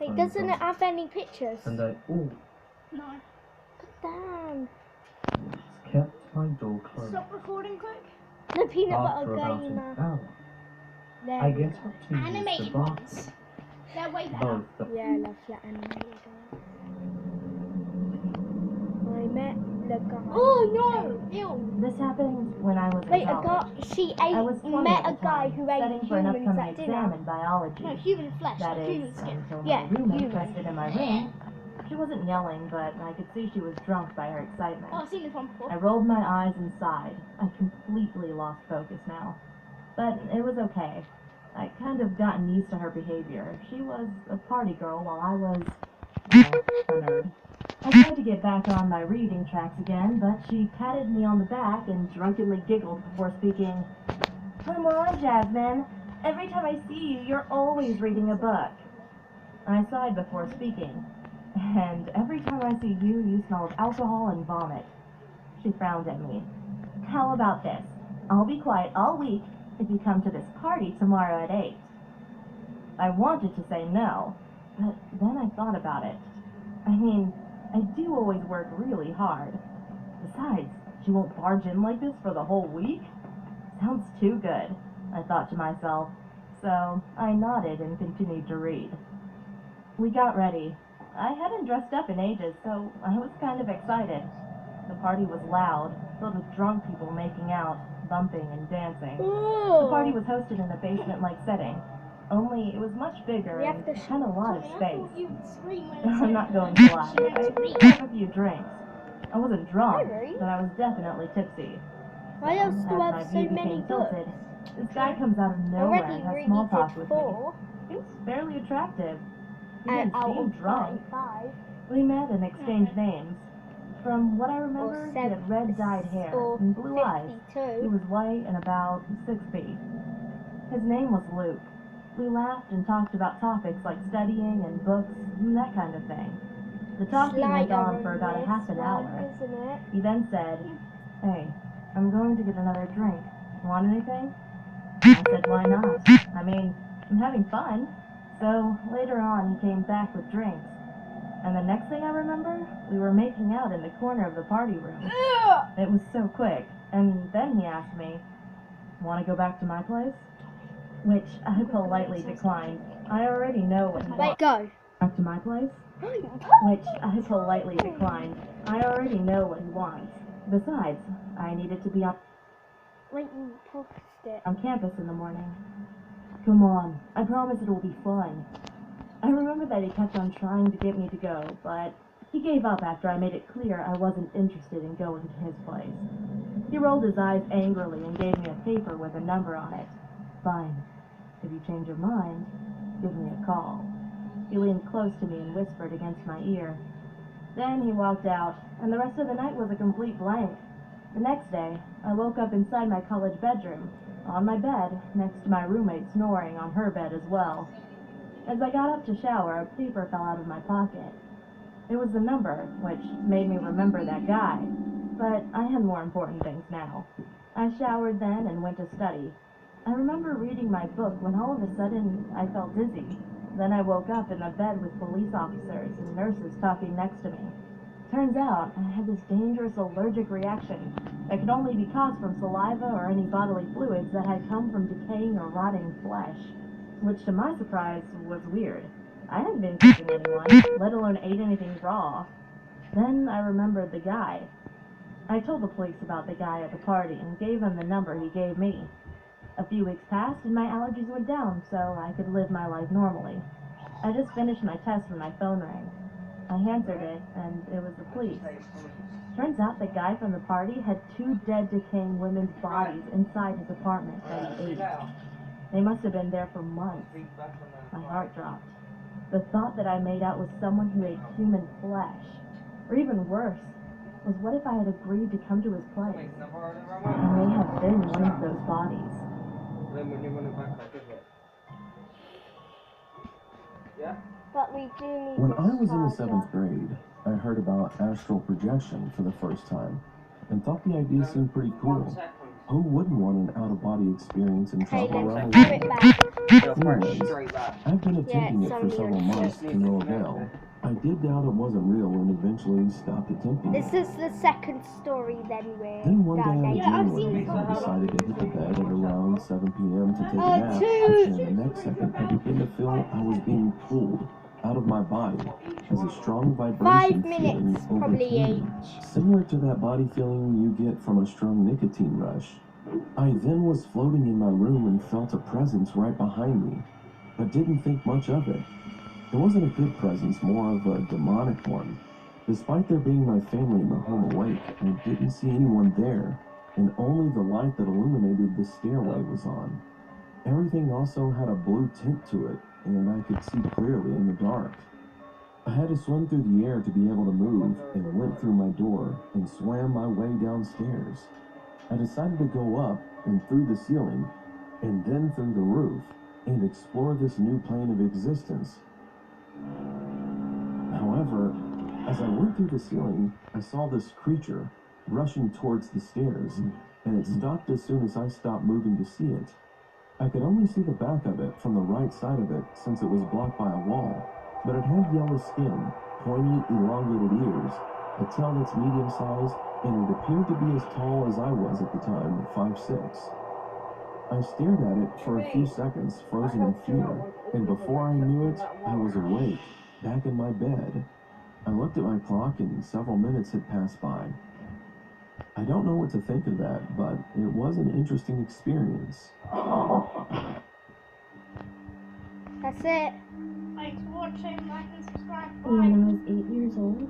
Wait, doesn't it have any pictures? And I No. Put down. kept my door closed. Stop recording quick. The peanut After butter about an gamer. hour, There I we get go. up to use the Animated bathroom. ones. They're way better. Both the Yeah, I love that animated one. I met the guy. Oh no! Ew. This happened when I was Wait, in a college. guy. She I was 20 met at a the guy time, who ate studying for an humans upcoming at exam dinner. in biology. No, human flesh, That not is, human skin. until Yeah, my roommate human. pressed it in my room. She wasn't yelling, but I could see she was drunk by her excitement. Oh, I've seen this one before. I rolled my eyes and sighed. I completely lost focus now. But it was okay. I'd kind of gotten used to her behavior. She was a party girl while I was, well, a nerd. I tried to get back on my reading tracks again, but she patted me on the back and drunkenly giggled before speaking. Come on, Jasmine. Every time I see you, you're always reading a book. I sighed before speaking. And every time I see you, you smell of alcohol and vomit. She frowned at me. How about this? I'll be quiet all week if you come to this party tomorrow at 8. I wanted to say no, but then I thought about it. I mean, I do always work really hard. Besides, she won't barge in like this for the whole week? Sounds too good, I thought to myself. So I nodded and continued to read. We got ready. I hadn't dressed up in ages, so I was kind of excited. The party was loud, filled with drunk people making out, bumping and dancing. The party was hosted in a basement-like setting, only it was much bigger We have and to had a lot of I space. thought you'd scream when I'm I not said going to lie, she meant to I read. did have a few drinks. I wasn't drunk, Really? but I was definitely tipsy. Why else As do I my have so view many became books? tilted, this guy comes out of nowhere Already and has really small talk did with 4 me. He was fairly attractive. He and didn't out seem of drunk. 5. We met and exchanged names. From what I remember, he had red dyed hair Or and blue eyes. He 52. was white and about 6 feet. His name was Luke. We laughed and talked about topics like studying and books and that kind of thing. The talking went on for about a half an hour. Isn't it? He then said, Hey, I'm going to get another drink. Want anything? I said, why not? I mean, I'm having fun. So later on, he came back with drinks. And the next thing I remember, we were making out in the corner of the party room. It was so quick. And then he asked me, want to go back to my place? Which I politely declined. I already know what he Wait, wants. go. Back to my place? Which I politely declined. I already know what he wants. Besides, I needed to be Wait, you paused it. on campus in the morning. Come on, I promise it will be fun. I remember that he kept on trying to get me to go, but he gave up after I made it clear I wasn't interested in going to his place. He rolled his eyes angrily and gave me a paper with a number on it. Fine. If you change your mind, give me a call. He leaned close to me and whispered against my ear. Then he walked out, and the rest of the night was a complete blank. The next day, I woke up inside my college bedroom, on my bed, next to my roommate snoring on her bed as well. As I got up to shower, a paper fell out of my pocket. It was the number, which made me remember that guy. But I had more important things now. I showered then and went to study. I remember reading my book when all of a sudden I felt dizzy. Then I woke up in the bed with police officers and nurses talking next to me. Turns out I had this dangerous allergic reaction that could only be caused from saliva or any bodily fluids that had come from decaying or rotting flesh. Which, to my surprise, was weird. I hadn't been kissing anyone, let alone ate anything raw. Then I remembered the guy. I told the police about the guy at the party and gave them the number he gave me. A few weeks passed and my allergies went down, so I could live my life normally. I just finished my test when my phone rang. I answered it, and it was the police. Turns out the guy from the party had 2 dead, decaying women's bodies inside his apartment that he ate. They must have been there for months. My heart dropped. The thought that I made out with someone who ate human flesh, or even worse, was what if I had agreed to come to his place? I may have been one of those bodies. But we do need When this I was in the charger. 7th grade, I heard about astral projection for the first time and thought the idea seemed pretty cool. Who wouldn't want an out-of-body experience and Okay, travel let's around put the it world? back. Go for it. Anyways, Straight up. I've been attempting it's it on for the several other months to no avail. I did doubt it wasn't real and eventually stopped attempting This it. is the second story then we're Then one day I down had a Yeah, I've dream seen where this I one. decided to hit the bed at around 7 p.m. to take a nap, two. and the next second I began to feel I was being pulled out of my body as a strong 5 vibration feeling minutes, probably overcame me, each. similar to that body feeling you get from a strong nicotine rush. I then was floating in my room and felt a presence right behind me, but didn't think much of it. It wasn't a good presence, more of a demonic one. Despite there being my family in the home awake, I didn't see anyone there, and only the light that illuminated the stairway was on. Everything also had a blue tint to it, and I could see clearly in the dark. I had to swim through the air to be able to move, and went through my door and swam my way downstairs. I decided to go up and through the ceiling, and then through the roof, and explore this new plane of existence. However, as I went through the ceiling, I saw this creature rushing towards the stairs, and it stopped as soon as I stopped moving to see it. I could only see the back of it from the right side of it since it was blocked by a wall, but it had yellow skin, pointy, elongated ears, a tail that's medium-sized, and it appeared to be as tall as I was at the time, 5'6". I stared at it for a few seconds, frozen in fear, and before I knew it, I was awake, back in my bed. I looked at my clock and several minutes had passed by. I don't know what to think of that, but it was an interesting experience. That's it. Thanks for watching. Like and subscribe. Bye. When I was 8 years old,